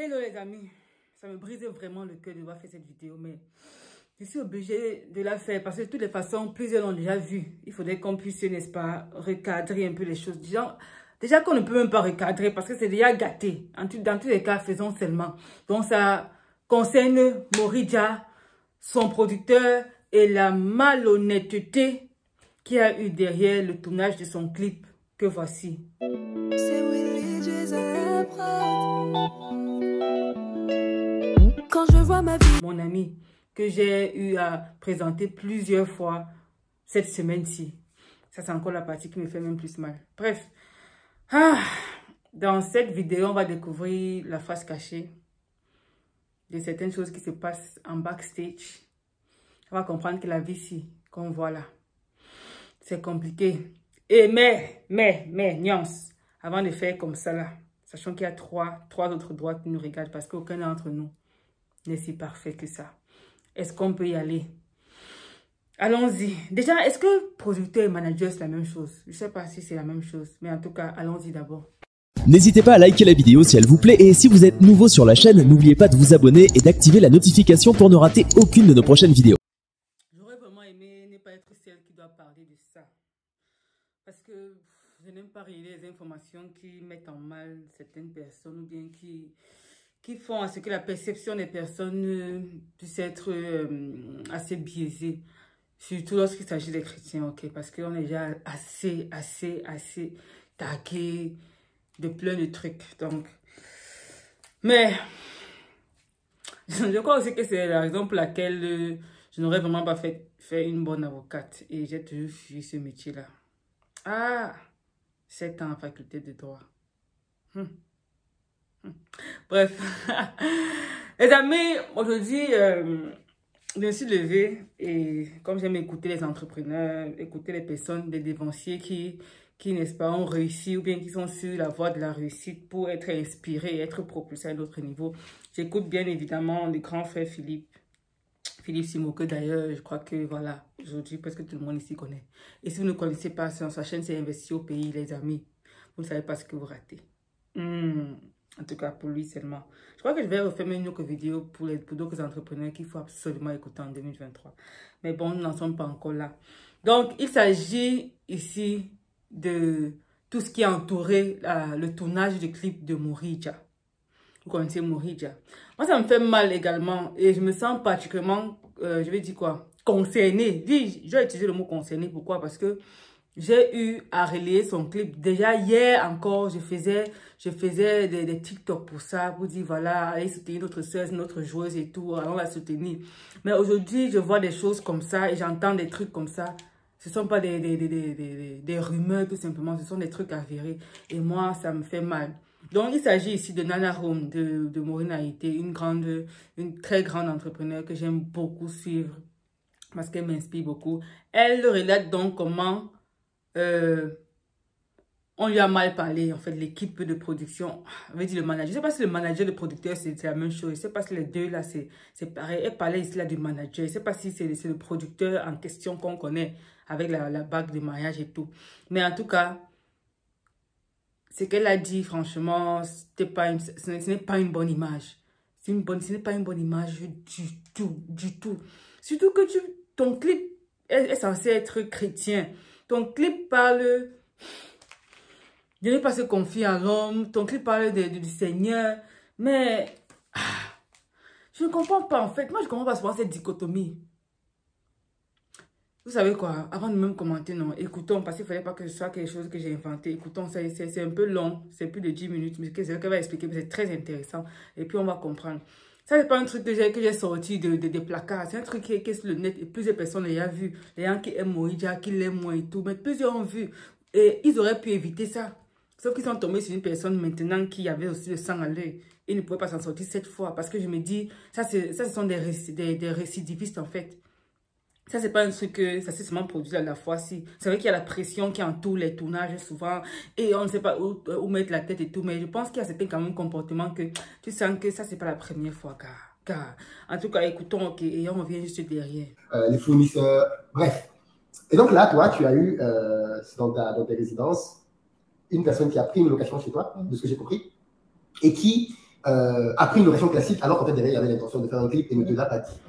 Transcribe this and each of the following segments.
Hello les amis, ça me brise vraiment le cœur de devoir faire cette vidéo, mais je suis obligée de la faire parce que de toutes les façons, plusieurs l'ont déjà vu. Il faudrait qu'on puisse, n'est-ce pas, recadrer un peu les choses. Déjà qu'on ne peut même pas recadrer parce que c'est déjà gâté. Dans tous les cas, faisons seulement. Donc ça concerne Morija, son producteur et la malhonnêteté qu'il y a eu derrière le tournage de son clip que voici. Quand je vois ma vie, mon ami, que j'ai eu à présenter plusieurs fois cette semaine-ci. Ça, c'est encore la partie qui me fait même plus mal. Bref, dans cette vidéo, on va découvrir la face cachée de certaines choses qui se passent en backstage. On va comprendre que la vie ici, qu'on voit là, c'est compliqué. Et mais, nuance, avant de faire comme ça là, sachant qu'il y a trois autres droits qui nous regardent parce qu'aucun d'entre nous n'est si parfait que ça. Est-ce qu'on peut y aller? Allons-y. Déjà, est-ce que producteur et manager, c'est la même chose? Je ne sais pas si c'est la même chose, mais en tout cas, allons-y d'abord. N'hésitez pas à liker la vidéo si elle vous plaît et si vous êtes nouveau sur la chaîne, n'oubliez pas de vous abonner et d'activer la notification pour ne rater aucune de nos prochaines vidéos. J'aurais vraiment aimé ne pas être celle qui doit parler de ça. Parce que je n'aime pas relayer les informations qui mettent en mal certaines personnes ou bien qui font à ce que la perception des personnes puisse être assez biaisée. Surtout lorsqu'il s'agit des chrétiens, ok? Parce qu'on est déjà assez tagué de plein de trucs. Donc, mais je crois aussi que c'est la raison pour laquelle je n'aurais vraiment pas fait une bonne avocate. Et j'ai toujours fui ce métier-là. 7 ans en faculté de droit. Bref, les amis, aujourd'hui, je me suis levée et comme j'aime écouter les entrepreneurs, écouter les personnes, des dévanciers qui n'est-ce pas, ont réussi ou bien qui sont sur la voie de la réussite pour être inspirés, être propulsés à d'autres niveaux. J'écoute bien évidemment le grand frère Philippe Simo, que d'ailleurs, je crois que voilà, aujourd'hui, presque tout le monde ici connaît. Et si vous ne connaissez pas, sa chaîne, c'est Investir au pays, les amis. Vous ne savez pas ce que vous ratez. En tout cas, pour lui seulement. Je crois que je vais refaire une autre vidéo pour d'autres entrepreneurs qu'il faut absolument écouter en 2023. Mais bon, nous n'en sommes pas encore là. Donc, il s'agit ici de tout ce qui a entouré le tournage du clip de Morija. Vous connaissez Morija. Moi, ça me fait mal également. Et je me sens particulièrement, je vais dire quoi, concernée. Je vais utiliser le mot concernée. Pourquoi? Parce que j'ai eu à relayer son clip. Déjà hier encore, je faisais des TikTok pour ça, pour dire voilà, allez soutenir notre soeur, notre joueuse et tout, allons la soutenir. Mais aujourd'hui, je vois des choses comme ça et j'entends des trucs comme ça. Ce ne sont pas des rumeurs tout simplement, ce sont des trucs avérés. Et moi, ça me fait mal. Donc, il s'agit ici de Nana Home, de Maureen Haïté, une très grande entrepreneur que j'aime beaucoup suivre parce qu'elle m'inspire beaucoup. Elle relate donc comment on lui a mal parlé, en fait, l'équipe de production, on veut dire le manager. Je ne sais pas si le manager et le producteur, c'est la même chose. Je ne sais pas si les deux, là, c'est pareil. Elle parlait ici, là, du manager. Je ne sais pas si c'est le producteur en question qu'on connaît avec la bague de mariage et tout. Mais en tout cas, ce qu'elle a dit, franchement, ce n'est pas une bonne image. Ce n'est pas une bonne image du tout. Surtout que ton clip est censé être chrétien. Ton clip parle de ne pas se confier à l'homme. Ton clip parle du Seigneur. Mais je ne comprends pas en fait. Moi, je ne comprends pas souvent cette dichotomie. Vous savez quoi? Avant de même commenter, non. Écoutons, parce qu'il ne fallait pas que ce soit quelque chose que j'ai inventé. Écoutons, c'est un peu long. C'est plus de 10 minutes. Mais c'est ce qu'elle va expliquer. Mais c'est très intéressant. Et puis, on va comprendre. Ça, c'est pas un truc que j'ai sorti des placards. C'est un truc qui est sur le net et plusieurs personnes l'ont vu. Les gens qui aiment Morija, qui l'aiment moins et tout. Mais plusieurs ont vu. Et ils auraient pu éviter ça. Sauf qu'ils sont tombés sur une personne maintenant qui avait aussi le sang à l'œil. Ils ne pouvaient pas s'en sortir cette fois. Parce que je me dis, ça ce sont des récidivistes en fait. Ça, c'est pas un truc que ça s'est seulement produit à la fois-ci. C'est vrai qu'il y a la pression qui entoure les tournages souvent. Et on ne sait pas où mettre la tête et tout. Mais je pense qu'il y a certains quand même comportements que tu sens que ça, c'est pas la première fois. Car en tout cas, écoutons, ok, et on revient juste derrière. Les fournisseurs, bref. Et donc là, toi, tu as eu dans tes résidences une personne qui a pris une location chez toi, de ce que j'ai compris, et qui a pris une location classique alors qu'en fait derrière il avait l'intention de faire un clip et ne te l'a pas dit.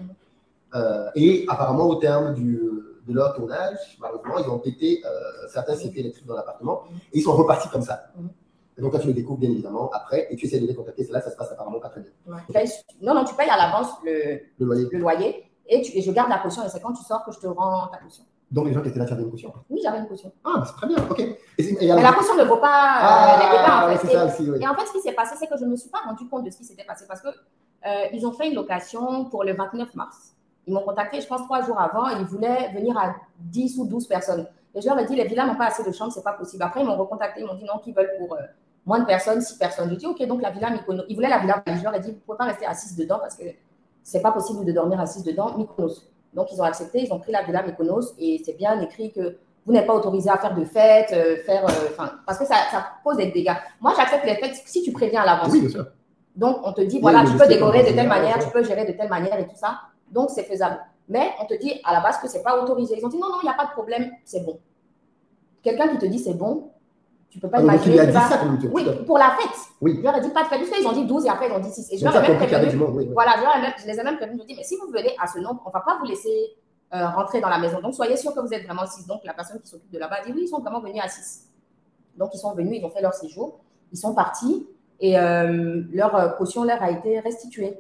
Et apparemment au terme de leur tournage, malheureusement, ils ont pété certains circuits électriques dans l'appartement et ils sont repartis comme ça. Et donc, là, tu le découvres bien évidemment après et tu essaies de les contacter. C'est là que ça se passe apparemment pas très bien. Non, tu payes à l'avance le loyer et je garde la caution et c'est quand tu sors que je te rends ta caution. Donc, les gens qui étaient là, tu avais une caution? Oui, j'avais une caution. Ah, c'est très bien, ok. Mais la caution ne vaut pas les dégâts, en fait. C'est ça aussi, oui. Et en fait, ce qui s'est passé, c'est que je ne me suis pas rendu compte de ce qui s'était passé parce que ils ont fait une location pour le 29 mars. Ils m'ont contacté, je pense, 3 jours avant et ils voulaient venir à 10 ou 12 personnes. Et je leur ai dit, les villas n'ont pas assez de chambres, c'est pas possible. Après, ils m'ont recontacté, ils m'ont dit non, qu'ils veulent pour moins de personnes, 6 personnes. Je dis, ok, donc la villa Mykonos. Ils voulaient la villa. Je leur ai dit, vous ne pouvez pas rester à 6 dedans parce que c'est pas possible de dormir à 6 dedans, Mykonos. Donc, ils ont accepté, ils ont pris la villa Mykonos et c'est bien écrit que vous n'êtes pas autorisé à faire de fêtes, parce que ça pose des dégâts. Moi, j'accepte les fêtes si tu préviens à l'avance. Oui, bien sûr. Donc, on te dit, voilà, tu peux décorer de telle manière, tu peux gérer de telle manière et tout ça. Donc, c'est faisable. Mais on te dit à la base que ce n'est pas autorisé. Ils ont dit, non, il n'y a pas de problème, c'est bon. Quelqu'un qui te dit c'est bon, tu ne peux pas imaginer. Il a dit ça comme tu. Oui, pour la fête. Oui. Je leur ai dit pas de fête. Parce qu'ils ont dit 12 et après ils ont dit 6. Et je leur ai même prévenu. Voilà, je les ai même prévenus. Je dis, mais si vous venez à ce nombre, on ne va pas vous laisser rentrer dans la maison. Donc, soyez sûr que vous êtes vraiment 6. Donc, la personne qui s'occupe de là-bas dit, oui, ils sont vraiment venus à 6. Donc, ils sont venus, ils ont fait leur séjour. Ils sont partis et leur caution leur a été restituée.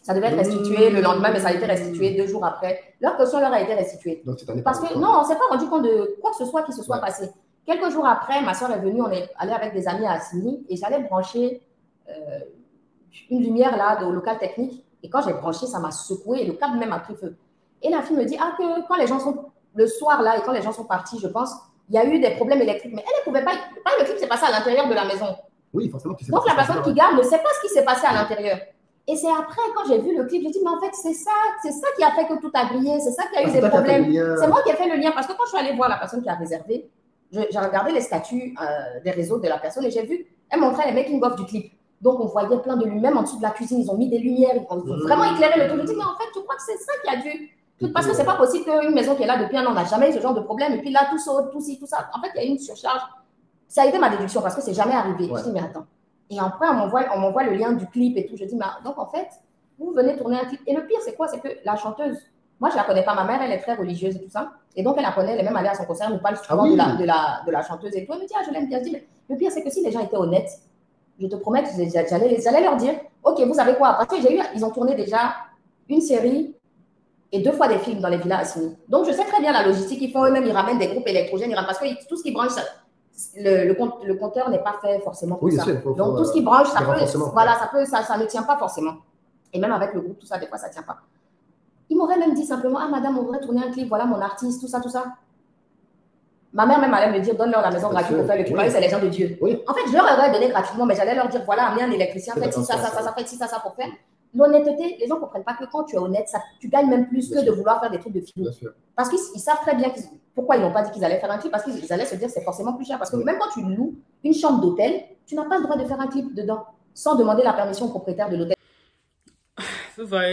Ça devait être restitué le lendemain, mais ça a été restitué 2 jours après. Leur caution leur a été restituée. Donc, parce que non, on ne s'est pas rendu compte de quoi que ce soit qui se soit passé. Quelques jours après, ma soeur est venue, on est allé avec des amis à Assini et j'allais brancher une lumière là au local technique. Et quand j'ai branché, ça m'a secoué et le câble même a pris feu. Et la fille me dit, que quand les gens sont le soir là et quand les gens sont partis, je pense, il y a eu des problèmes électriques. Mais elle ne pouvait pas. Le clip s'est passé à l'intérieur de la maison. Oui, forcément. Donc la personne qui garde ne sait pas ce qui s'est passé à l'intérieur. Et c'est après, quand j'ai vu le clip, j'ai dit, mais en fait, c'est ça qui a fait que tout a brillé, c'est ça qui a eu des problèmes. C'est moi qui ai fait le lien, parce que quand je suis allée voir la personne qui a réservé, j'ai regardé les statuts des réseaux de la personne et j'ai vu, elle montrait les making-of du clip. Donc, on voyait plein de lumières, même en dessous de la cuisine, ils ont mis des lumières, ils ont vraiment éclairé le truc. Je dis, mais en fait, je crois que c'est ça qui a dû... Parce que c'est pas possible qu'une maison qui est là depuis un an n'a jamais eu ce genre de problème. Et puis là, tout saute, tout ci, tout ça. En fait, il y a eu une surcharge. Ça a été ma déduction parce que c'est jamais arrivé. Je dis, mais attends. Et après, on m'envoie le lien du clip et tout. Je dis, mais donc en fait, vous venez tourner un clip. Et le pire, c'est quoi? C'est que la chanteuse, moi, je ne la connais pas. Ma mère, elle est très religieuse et tout ça. Et donc, elle la connaît. Elle est même allée à son concert. Elle nous parle souvent de la chanteuse et tout. Elle me dit, je l'aime bien. Je dis, mais le pire, c'est que si les gens étaient honnêtes, je te promets que j'allais leur dire, OK, vous savez quoi? Parce qu'ils ont tourné déjà une série et 2 fois des films dans les villas Assini. Donc, je sais très bien la logistique. Ils font eux-mêmes, ils ramènent des groupes électrogènes. Parce que tout ce qui branche, le compteur n'est pas fait forcément pour ça. Donc, tout ce qui branche, ça ne tient pas forcément. Et même avec le groupe, tout ça, des fois, ça ne tient pas. Ils m'auraient même dit simplement, madame, on voudrait tourner un clip, voilà mon artiste, tout ça, tout ça. Ma mère même allait me dire, donne-leur la maison gratuite pour faire le clip. C'est les gens de Dieu. Oui. En fait, je leur aurais donné gratuitement, mais j'allais leur dire, voilà, amenez un électricien, faites ci, ça, faites ci, ça, pour faire. L'honnêteté, les gens ne comprennent pas que quand tu es honnête, tu gagnes même plus que de vouloir faire des trucs de film. Parce qu'ils savent très bien pourquoi ils n'ont pas dit qu'ils allaient faire un clip, parce qu'ils allaient se dire c'est forcément plus cher. Parce que même quand tu loues une chambre d'hôtel, tu n'as pas le droit de faire un clip dedans sans demander la permission au propriétaire de l'hôtel.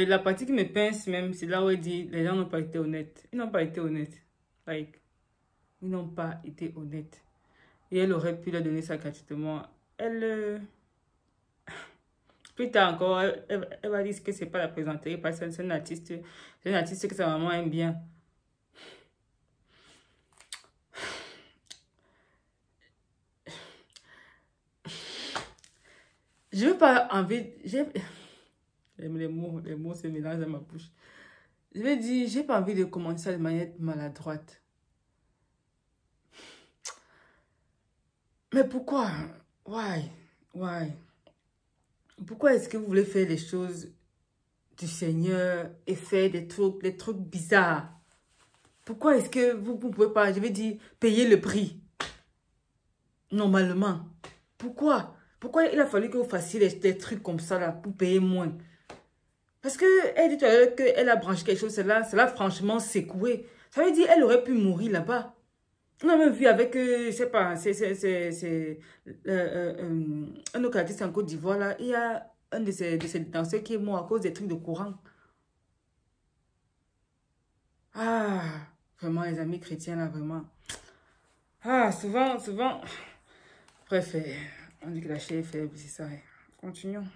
La partie qui me pince même, c'est là où il dit les gens n'ont pas été honnêtes. Ils n'ont pas été honnêtes. Ils n'ont pas été honnêtes. Et elle aurait pu leur donner ça gratuitement. Plus tard encore, elle va dire que c'est pas la présenterie parce que c'est une artiste que sa maman aime bien. Je veux pas envie... Les mots se mélangent dans ma bouche. Je vais dire, j'ai pas envie de commencer de manière maladroite. Mais pourquoi? Why? Pourquoi est-ce que vous voulez faire les choses du Seigneur et faire des trucs bizarres? Pourquoi est-ce que vous ne pouvez pas, je vais dire, payer le prix? Normalement. Pourquoi il a fallu que vous fassiez des trucs comme ça là pour payer moins? Parce qu'elle dit tout à l'heure qu'elle a branché quelque chose, cela franchement secoué. Ça veut dire qu'elle aurait pu mourir là-bas. On a même vu avec, je sais pas, c'est un autre artiste en Côte d'Ivoire là. Il y a un de ces danseurs qui est mort à cause des trucs de courant. Ah, vraiment les amis chrétiens là, vraiment. Ah, souvent. Bref, on dit que la chair est faible, c'est ça. Continuons.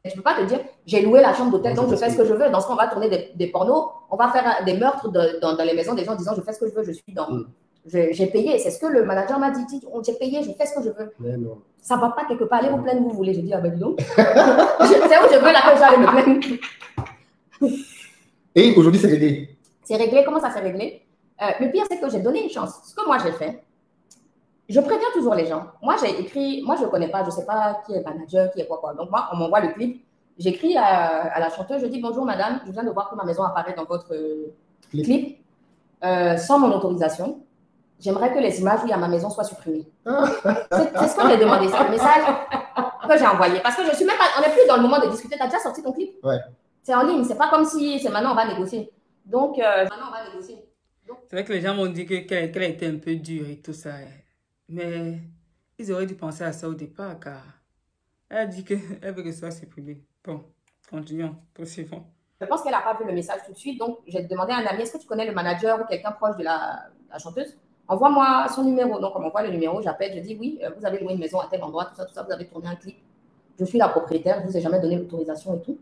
Je ne peux pas te dire, j'ai loué la chambre d'hôtel, donc je fais ce que je veux. Dans ce cas, on va tourner des pornos, on va faire des meurtres dans les maisons des gens en disant, je fais ce que je veux, je suis dans. J'ai payé, c'est ce que le manager m'a dit, j'ai payé, je fais ce que je veux. Ça ne va pas quelque part, allez vous plaindre où vous voulez. Je dis, ah ben dis donc, c'est où je veux là que j'allais me plaindre. Et aujourd'hui, c'est réglé. C'est réglé, comment ça s'est réglé? Le pire, c'est que j'ai donné une chance. Ce que moi j'ai fait, je préviens toujours les gens. Moi, j'ai écrit, moi je ne connais pas, je ne sais pas qui est manager, qui est quoi. Donc moi, on m'envoie le clip. J'écris à la chanteuse, je dis, bonjour madame, je viens de voir que ma maison apparaît dans votre clip sans mon autorisation. J'aimerais que les images où il y a ma maison soient supprimées. C'est ce que j'ai demandé, c'est le message que j'ai envoyé. Parce que je suis même pas, on n'est plus dans le moment de discuter. Tu as déjà sorti ton clip? Ouais. C'est en ligne, c'est pas comme si c'est maintenant on va négocier. Donc, maintenant on va négocier. C'est vrai que les gens m'ont dit qu'elle a été un peu dure et tout ça. Mais ils auraient dû penser à ça au départ, car elle a dit qu'elle veut que ça soit supprimé. Bon, continuons, poursuivons. Je pense qu'elle n'a pas vu le message tout de suite. Donc, j'ai demandé à un ami, est-ce que tu connais le manager ou quelqu'un proche de la chanteuse? Envoie-moi son numéro. Donc, on m'envoie le numéro, j'appelle, je dis oui, vous avez loué une maison à tel endroit, tout ça, vous avez tourné un clip. Je suis la propriétaire, je ne vous ai jamais donné l'autorisation et tout.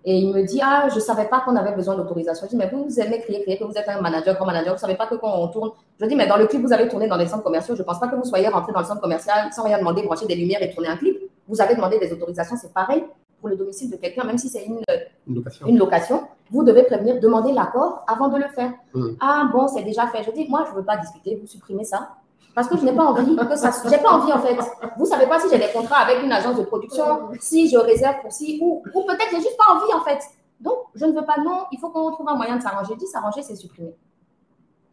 Et il me dit, ah, je ne savais pas qu'on avait besoin d'autorisation. Je dis, mais vous aimez crier, que vous êtes un manager, grand manager, vous ne savez pas que quand on tourne. Je dis, mais dans le clip, vous avez tourné dans les centres commerciaux. Je ne pense pas que vous soyez rentré dans le centre commercial sans rien demander, brancher des lumières et tourner un clip. Vous avez demandé des autorisations, c'est pareil pour le domicile de quelqu'un, même si c'est une location. Vous devez prévenir, demander l'accord avant de le faire. Ah bon, c'est déjà fait. Je dis, moi, je ne veux pas discuter, vous supprimez ça. Parce que je n'ai pas envie que ça. J'ai pas envie en fait. Vous savez pas si j'ai des contrats avec une agence de production, si je réserve pour ci, ou peut-être j'ai juste pas envie en fait. Donc, je ne veux pas, non, il faut qu'on trouve un moyen de s'arranger. Je dis, s'arranger, c'est supprimer.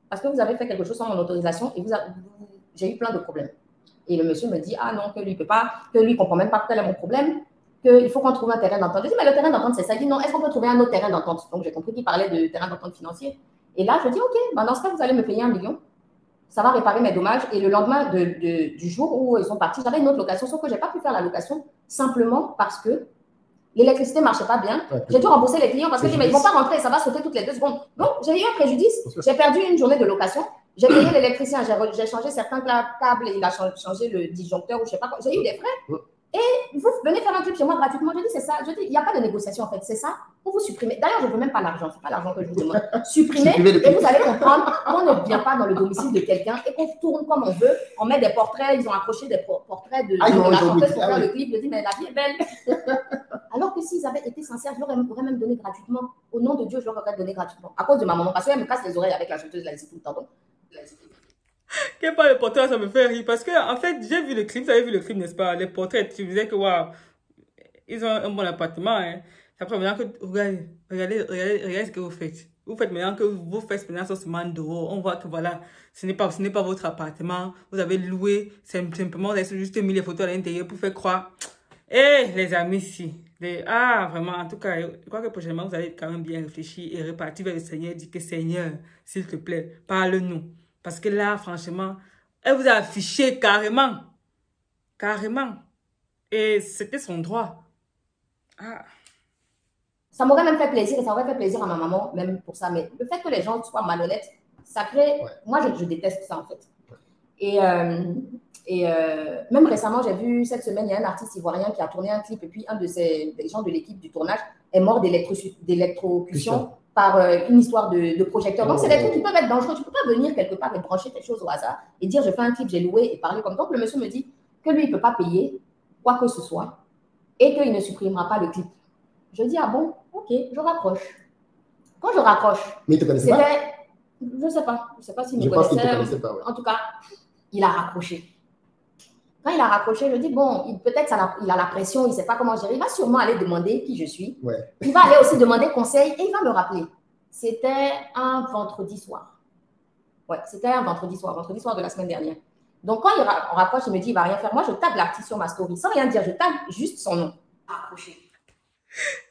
Parce que vous avez fait quelque chose sans mon autorisation et j'ai eu plein de problèmes. Et le monsieur me dit, ah non, que lui ne peut pas, que lui ne comprend même pas quel est mon problème, qu'il faut qu'on trouve un terrain d'entente. Je dis, mais le terrain d'entente, c'est ça. Il dit, non, est-ce qu'on peut trouver un autre terrain d'entente? Donc, j'ai compris qu'il parlait de terrain d'entente financier. Et là, je dis, OK, ben dans ce cas, vous allez me payer 1 million. Ça va réparer mes dommages. Et le lendemain du jour où ils sont partis, j'avais une autre location, sauf que je n'ai pas pu faire la location simplement parce que l'électricité ne marchait pas bien. J'ai dû rembourser les clients parce que je dis, mais ils ne vont pas rentrer, ça va sauter toutes les 2 secondes. Donc, j'ai eu un préjudice. J'ai perdu une journée de location. J'ai payé l'électricien, j'ai changé certains câbles, il a changé le disjoncteur ou je ne sais pas quoi. J'ai eu des frais. Et vous venez faire un clip chez moi gratuitement. Je dis, c'est ça. Je dis, il n'y a pas de négociation en fait. C'est ça. Pour vous supprimer. D'ailleurs, je ne veux même pas l'argent. Ce n'est pas l'argent que je vous demande. Supprimez et vous allez comprendre qu'on ne vient pas dans le domicile de quelqu'un et qu'on tourne comme on veut. On met des portraits. Ils ont accroché des portraits de la chanteuse pour faire le clip. Je dis, mais la vie est belle. Alors que s'ils avaient été sincères, je leur aurais même donné gratuitement. Au nom de Dieu, je leur aurais donné gratuitement. À cause de ma maman. Parce qu'elle me casse les oreilles avec la chanteuse là ici tout le temps. Donc, Quel pas le portrait, ça me fait rire. Parce que, en fait, j'ai vu le clip, vous avez vu le clip, n'est-ce pas? Les portraits, tu disais que, waouh, ils ont un bon appartement. Hein. Après, maintenant que, regardez ce que vous faites. Vous faites maintenant que vous faites maintenant seulement dehors. On voit que, voilà, ce n'est pas votre appartement. Vous avez loué, simplement, vous avez juste mis les photos à l'intérieur pour faire croire. Eh, les amis, si. Vraiment, en tout cas, je crois que prochainement, vous allez quand même bien réfléchir et repartir vers le Seigneur et dire que, Seigneur, s'il te plaît, parle-nous. Parce que là, franchement, elle vous a affiché carrément. Carrément. Et c'était son droit. Ça m'aurait même fait plaisir et ça aurait fait plaisir à ma maman, même pour ça. Mais le fait que les gens soient malhonnêtes, ça crée... Ouais. Moi, je déteste ça, en fait. Et même récemment, j'ai vu cette semaine, il y a un artiste ivoirien qui a tourné un clip et puis un des gens de l'équipe du tournage est mort d'électrocution par une histoire de projecteur. Donc, c'est des trucs qui peuvent être dangereux. Tu ne peux pas venir quelque part et brancher quelque chose au hasard et dire, je fais un clip, j'ai loué et parler comme ça. Donc, le monsieur me dit que lui, il ne peut pas payer quoi que ce soit et qu'il ne supprimera pas le clip. Je dis, ah bon, ok, je raccroche. Quand je raccroche, mais il te connaissait pas? Je ne sais pas. Je ne sais pas s'il me connaissait. Pas, ouais. En tout cas, il a raccroché. Quand il a raccroché, je dis, bon, peut-être il a la pression, il ne sait pas comment gérer. Il va sûrement aller demander qui je suis. Ouais. Il va aller aussi demander conseil et il va me rappeler. C'était un vendredi soir. Ouais, c'était un vendredi soir de la semaine dernière. Donc, quand on raccroche, il me dit, il ne va rien faire. Moi, je tape l'artiste sur ma story sans rien dire. Je tape juste son nom. Accroché.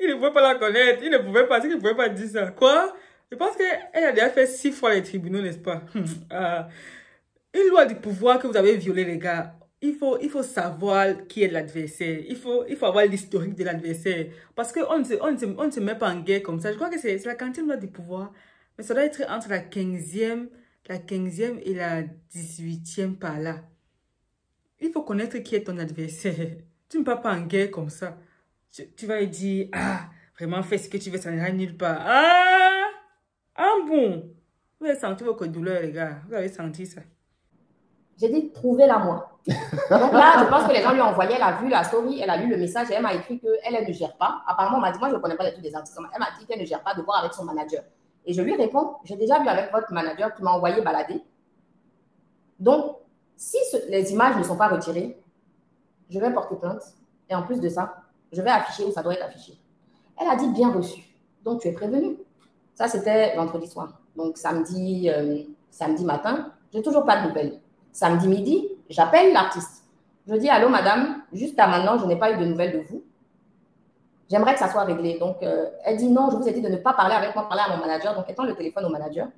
Il ne pouvait pas la connaître. Il ne pouvait pas dire ça. Quoi? Je pense qu'elle a déjà fait 6 fois les tribunaux, n'est-ce pas? Une loi du pouvoir que vous avez violé, les gars. Il faut savoir qui est l'adversaire. Il faut avoir l'historique de l'adversaire. Parce qu'on ne se met pas en guerre comme ça. Je crois que c'est la 40e loi du pouvoir. Mais ça doit être entre la 15e et la 18e par là. Il faut connaître qui est ton adversaire. Tu ne pars pas en guerre comme ça. tu vas lui dire, ah, vraiment, fais ce que tu veux, ça n'ira nulle part. Ah bon. Vous avez senti vos douleurs, les gars. Vous avez senti ça. J'ai dit, trouvez-la moi. Donc là, je pense que les gens lui ont envoyé, elle a vu la story, elle a lu le message et elle m'a écrit qu'elle ne gère pas. Apparemment, on m'a dit, moi, je ne connais pas les trucs des artistes. Elle m'a dit qu'elle ne gère pas, de voir avec son manager. Et je lui réponds, j'ai déjà vu avec votre manager qui m'a envoyé balader. Donc, si les images ne sont pas retirées, je vais porter plainte. Et en plus de ça, je vais afficher où ça doit être affiché. Elle a dit bien reçu. Donc, tu es prévenu. Ça, c'était vendredi soir. Donc, samedi matin, je n'ai toujours pas de nouvelles. Samedi midi, j'appelle l'artiste. Je dis, allô, madame, jusqu'à maintenant, je n'ai pas eu de nouvelles de vous. J'aimerais que ça soit réglé. Donc, elle dit, non, je vous ai dit de ne pas parler avec moi, parler à mon manager. Donc, elle tend le téléphone au manager.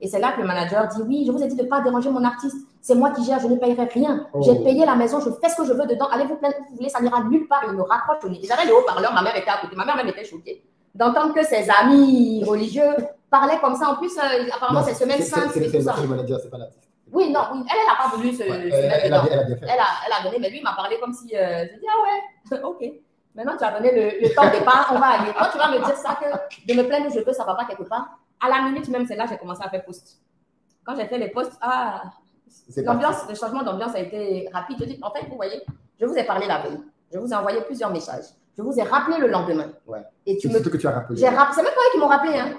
Et c'est là que le manager dit, oui, je vous ai dit de ne pas déranger mon artiste. C'est moi qui gère, je ne payerai rien. Oh. J'ai payé la maison, je fais ce que je veux dedans. Allez vous plaindre, vous voulez, ça n'ira nulle part. Il me raccroche au nez. J'avais le haut-parleur, ma mère était à côté. Ma mère même était choquée d'entendre que ses amis religieux parlaient comme ça. En plus, apparemment, cette semaine sainte, c'est tout ça. C'est le manager, c'est pas l'artiste. Oui, non, oui, elle n'a pas voulu se mettre dedans. Elle a donné, mais lui, il m'a parlé comme si, je dis, ah ouais, ok. Maintenant, tu as donné le temps de départ, on va aller. Quand tu vas me dire ça, que de me plaindre où je peux, ça ne va pas quelque part. À la minute même, c'est là que j'ai commencé à faire post. Quand j'ai fait les posts, le changement d'ambiance a été rapide. Je dis, en fait, vous voyez, je vous ai parlé la veille. Je vous ai envoyé plusieurs messages. Je vous ai rappelé le lendemain. Ouais. Et c'est surtout que tu as rappelé. C'est même pas eux qui m'ont rappelé. Hein.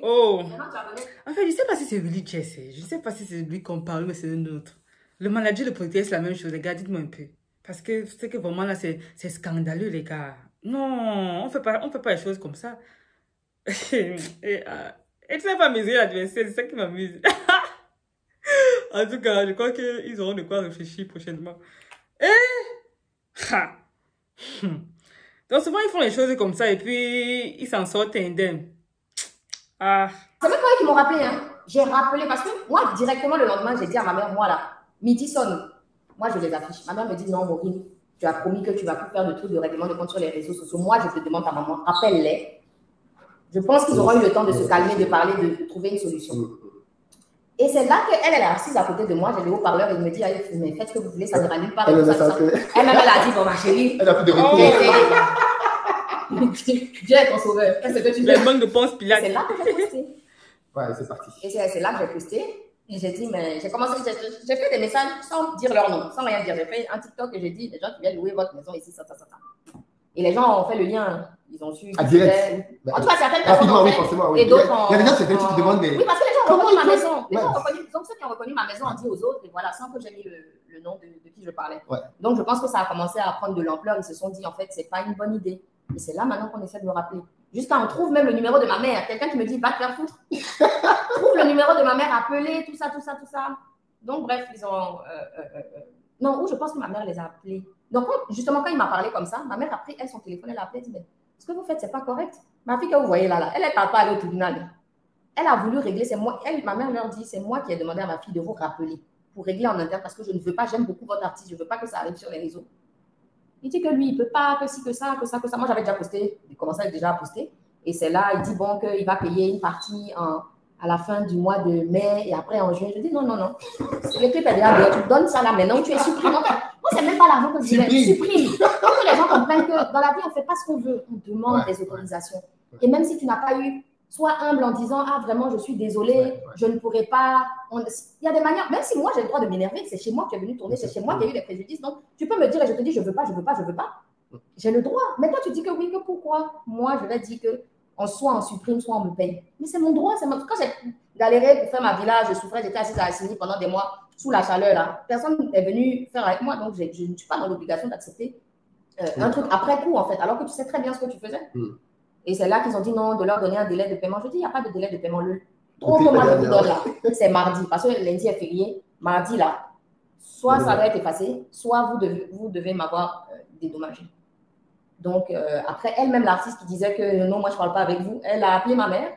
Oh. En fait, je ne sais pas si c'est Willy Jesse. Je ne sais pas si c'est lui qu'on parle, mais c'est un autre. Le manager de producteur, c'est la même chose. Les gars, dites-moi un peu. Parce que c'est que vraiment là, c'est scandaleux, les gars. Non, on fait pas les choses comme ça. Et tu n'as pas mesuré l'adversaire, c'est ça qui m'amuse. En tout cas, je crois qu'ils auront de quoi réfléchir prochainement. Donc souvent, ils font les choses comme ça et puis ils s'en sortent indemnes. C'est même pas eux qui m'ont rappelé. Hein. J'ai rappelé parce que moi, directement le lendemain, j'ai dit à ma mère, moi là, midi sonne. Moi, je les affiche. Ma mère me dit, non, Maureen, tu as promis que tu ne vas plus faire de trucs de règlement de compte sur les réseaux sociaux. Moi, je te demande à maman, rappelle-les. Je pense qu'ils auront eu le temps de se calmer, de parler, de trouver une solution. Et c'est là qu'elle est assise à côté de moi. J'ai le haut-parleur et elle me dit, mais faites ce que vous voulez, ça n'ira nulle part. Elle-même, elle a dit, bon, ma chérie. Elle a plus de recours. Dieu est ton sauveur. Qu'est-ce que tu veux? Les manques de Ponce Pilate. C'est là que j'ai posté. Ouais, c'est parti. Et c'est là que j'ai posté. Et j'ai dit, mais j'ai fait des messages sans dire leur nom, sans rien dire. J'ai fait un TikTok et j'ai dit, les gens qui viennent louer votre maison ici, ça. Et les gens ont fait le lien. Ils ont su. À direct. En tout cas, certaines personnes ont fait. Oui, forcément. Oui. Et d'autres Il y a des gens qui te demandent, mais. Oui, parce que les gens ont reconnu ma maison. Les gens ont reconnu, donc ceux qui ont reconnu ma maison ont dit aux autres, et voilà, sans que j'ai mis le nom de qui je parlais. Ouais. Donc, je pense que ça a commencé à prendre de l'ampleur. Ils se sont dit, en fait, c'est pas une bonne idée. Et c'est là maintenant qu'on essaie de me rappeler. Jusqu'à on trouve même le numéro de ma mère. Quelqu'un qui me dit, va te faire foutre. Trouve le numéro de ma mère, appelez, tout ça. Donc, bref, ils ont. Non, je pense que ma mère les a appelés. Donc, justement, quand il m'a parlé comme ça, ma mère a pris son téléphone, elle a appelé, elle dit, ce que vous faites, c'est pas correct. Ma fille que vous voyez là, elle n'est pas allée au tribunal. Elle a voulu régler, c'est moi. Ma mère leur dit, c'est moi qui ai demandé à ma fille de vous rappeler pour régler en interne parce que je ne veux pas, j'aime beaucoup votre artiste, je ne veux pas que ça arrive sur les réseaux. Il dit que lui, il ne peut pas, que ci, que ça. Moi, j'avais déjà posté, j'ai commencé déjà à poster. Et c'est là, il dit, bon, qu'il va payer une partie à la fin du mois de mai et après en juin. Je dis, non. Le clip est déjà, tu donnes ça là maintenant, tu es supprimé. Moi, c'est même pas l'argent que je voulais. Supprime. Pour que les gens comprennent que dans la vie, on ne fait pas ce qu'on veut. On demande des autorisations. Et même si tu n'as pas eu, sois humble en disant, vraiment, je suis désolée, je ne pourrais pas. Il y a des manières, même si moi, j'ai le droit de m'énerver, c'est chez moi que tu es venu tourner, c'est chez moi qu'il y a eu des préjudices. Donc, tu peux me dire et je te dis, je veux pas. J'ai le droit. Mais toi, tu dis que oui, que pourquoi? Moi, je vais dire que soit on supprime, soit on me paye. Mais c'est mon droit. Quand j'ai galéré pour faire ma villa, je souffrais, j'étais assise à la CINI pendant des mois sous la chaleur. Là. Personne n'est venu faire avec moi, donc je ne suis pas dans l'obligation d'accepter un truc après coup, en fait, alors que tu sais très bien ce que tu faisais. Et c'est là qu'ils ont dit non, de leur donner un délai de paiement. Je dis, il n'y a pas de délai de paiement. Trop que moi, je vous donne là, c'est mardi, parce que lundi est férié. Mardi, là, soit ça va être effacé, soit vous devez m'avoir dédommagé. Donc, après, elle-même, l'artiste qui disait que non, moi, je ne parle pas avec vous, elle a appelé ma mère.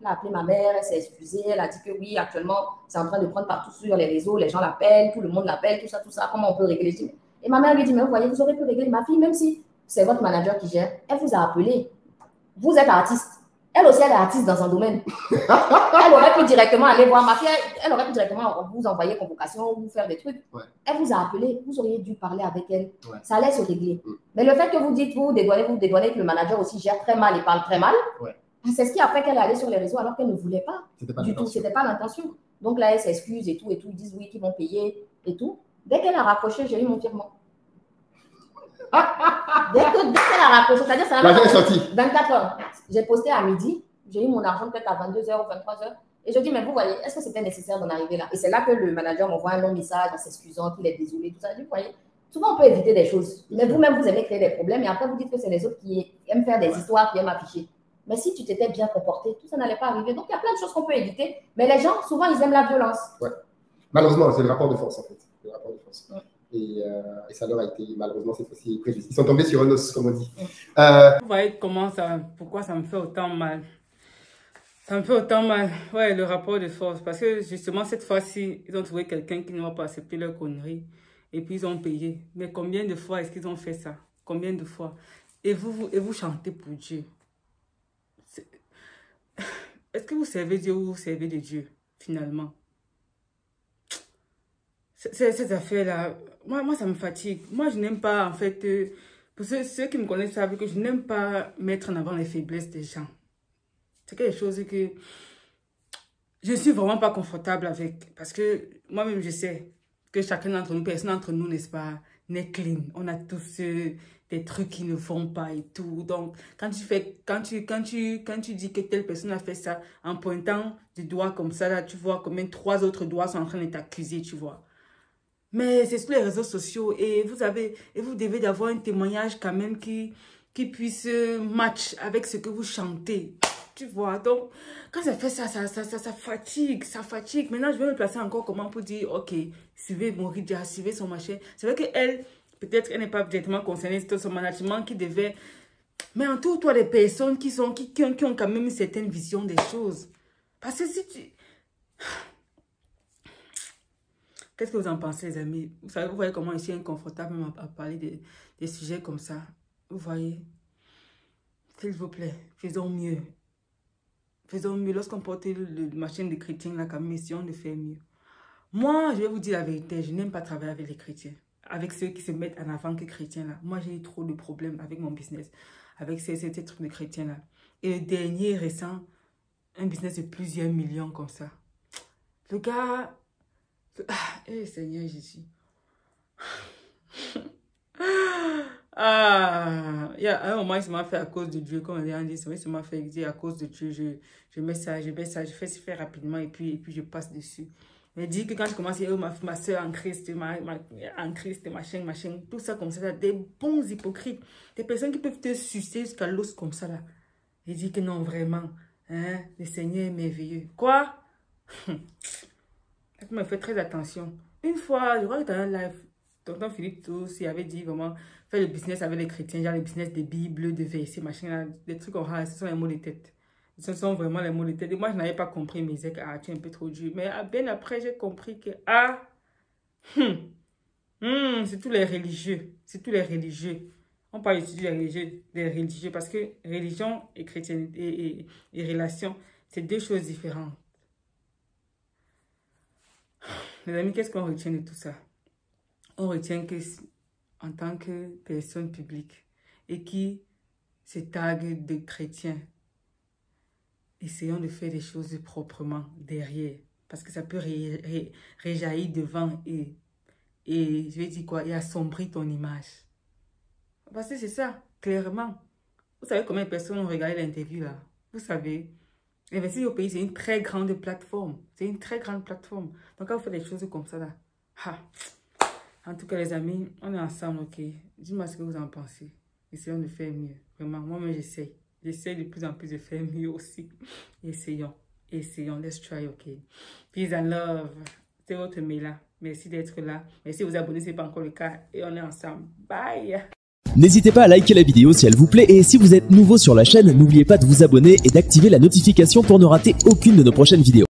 Elle s'est excusée, elle a dit que oui, actuellement, c'est en train de prendre partout sur les réseaux, les gens l'appellent, tout le monde l'appelle, tout ça, comment on peut régler? Et ma mère lui dit, mais vous voyez, vous aurez pu régler ma fille, même si c'est votre manager qui gère, elle vous a appelé. Vous êtes artiste. Elle aussi, elle est artiste dans un domaine. Elle aurait pu directement aller voir ma fille. Elle aurait pu directement vous envoyer convocation, vous faire des trucs. Ouais. Elle vous a appelé. Vous auriez dû parler avec elle. Ouais. Ça allait se régler. Mais le fait que vous dites, vous dédouanez que le manager aussi gère très mal et parle très mal, ouais. C'est ce qui a fait qu'elle est allée sur les réseaux alors qu'elle ne voulait pas. Du tout. C'était pas l'intention. Donc là, elle s'excuse et tout. Ils disent oui, qu'ils vont payer et tout. Dès qu'elle a raccroché, j'ai eu mon virement. Dès qu'elle a raccroché, c'est-à-dire ça l'argent est sorti. 24 heures. J'ai posté à midi, j'ai eu mon argent peut-être à 22h ou 23h. Et je dis, mais vous voyez, est-ce que c'était nécessaire d'en arriver là? Et c'est là que le manager m'envoie un long message en s'excusant qu'il est désolé, tout ça. Je dis, vous voyez, souvent on peut éviter des choses. Mais vous-même, vous aimez créer des problèmes et après vous dites que c'est les autres qui aiment faire des histoires, qui aiment afficher. Mais si tu t'étais bien comporté, tout ça n'allait pas arriver. Donc il y a plein de choses qu'on peut éviter. Mais les gens, souvent, ils aiment la violence. Ouais. Malheureusement, c'est le rapport de force en fait. Le rapport de force. Ouais. Et ça leur a été malheureusement cette fois-ci préjudice. Ils sont tombés sur un os, comme on dit. Vous voyez pourquoi ça me fait autant mal. Ça me fait autant mal, ouais, le rapport de force. Parce que justement, cette fois-ci, ils ont trouvé quelqu'un qui ne va pas accepter leur connerie. Et puis, ils ont payé. Mais combien de fois est-ce qu'ils ont fait ça? Combien de fois? Et vous chantez pour Dieu. Est-ce que vous servez Dieu ou vous servez de Dieu, finalement? Cette affaire-là, moi, ça me fatigue. Moi, je n'aime pas, en fait, pour ceux qui me connaissent savent que je n'aime pas mettre en avant les faiblesses des gens. C'est quelque chose que je ne suis vraiment pas confortable avec. Parce que moi-même, je sais que chacun d'entre nous, personne d'entre nous, n'est-ce pas, n'est clean. On a tous des trucs qui ne vont pas et tout. Donc, quand tu dis que telle personne a fait ça, en pointant du doigt comme ça, là, tu vois combien 3 autres doigts sont en train de t'accuser, tu vois. Mais c'est sur les réseaux sociaux et vous devez avoir un témoignage quand même qui puisse match avec ce que vous chantez. Tu vois, donc, quand ça fait ça fatigue, ça fatigue. Maintenant, je vais me placer encore comment pour dire, ok, suivez mon Ridja, suivez son machin. C'est vrai qu'elle, peut-être, elle n'est pas directement concernée, c'est son management qui devait... Mais entoure-toi des personnes qui ont quand même une certaine vision des choses. Parce que si tu... Qu'est-ce que vous en pensez, les amis? Vous voyez comment je suis inconfortable même à parler des sujets comme ça. Vous voyez? S'il vous plaît, faisons mieux. Faisons mieux. Lorsqu'on porte le machine de chrétien, là, quand même, essayons de faire mieux. Moi, je vais vous dire la vérité, je n'aime pas travailler avec les chrétiens. Avec ceux qui se mettent en avant que chrétiens, là. Moi, j'ai eu trop de problèmes avec mon business. Avec ces trucs de chrétiens, là. Et le dernier récent, un business de plusieurs millions comme ça. Le gars... Eh, Seigneur Jésus. Il y a un moment, il m'a fait à cause de Dieu, comme on dit, il m'a fait dire à cause de Dieu, je mets ça, je fais ça faire rapidement et puis je passe dessus. Il dit que quand je commence à dire, ma soeur en Christ, en Christ, machin, tout ça comme ça, là, des bons hypocrites, des personnes qui peuvent te sucer jusqu'à l'os comme ça, là. Il dit que non, vraiment, hein, le Seigneur est merveilleux. Quoi? Il m'a fait très attention. Une fois, je crois que dans un live, tonton Philippe Tous, il avait dit vraiment, faire le business avec les chrétiens, genre le business des Bibles, de versets, machin, là, des trucs en rase, ce sont les mots de tête. Ce sont vraiment les mots de tête. Et moi, je n'avais pas compris, mais c'est que, tu es un peu trop dur. Mais bien après, j'ai compris que, c'est tous les religieux. C'est tous les religieux. On parle ici des religieux parce que religion et chrétienté et relation, c'est deux choses différentes. Les amis, qu'est-ce qu'on retient de tout ça? On retient que, en tant que personne publique et qui se tague de chrétiens, essayons de faire des choses proprement derrière. Parce que ça peut réjaillir devant et je vais dire quoi, et assombrir ton image. Parce que c'est ça, clairement. Vous savez combien de personnes ont regardé l'interview là? Vous savez. Investir au pays, c'est une très grande plateforme. C'est une très grande plateforme. Donc, quand vous faites des choses comme ça, là, en tout cas, les amis, on est ensemble, ok? Dis-moi ce que vous en pensez. Essayons de faire mieux. Vraiment, moi-même, j'essaie. J'essaie de plus en plus de faire mieux aussi. Essayons. Let's try, ok? Peace and love. C'est votre Mela. Merci d'être là. Merci de vous abonner si ce n'est pas encore le cas. Et on est ensemble. Bye! N'hésitez pas à liker la vidéo si elle vous plaît et si vous êtes nouveau sur la chaîne, n'oubliez pas de vous abonner et d'activer la notification pour ne rater aucune de nos prochaines vidéos.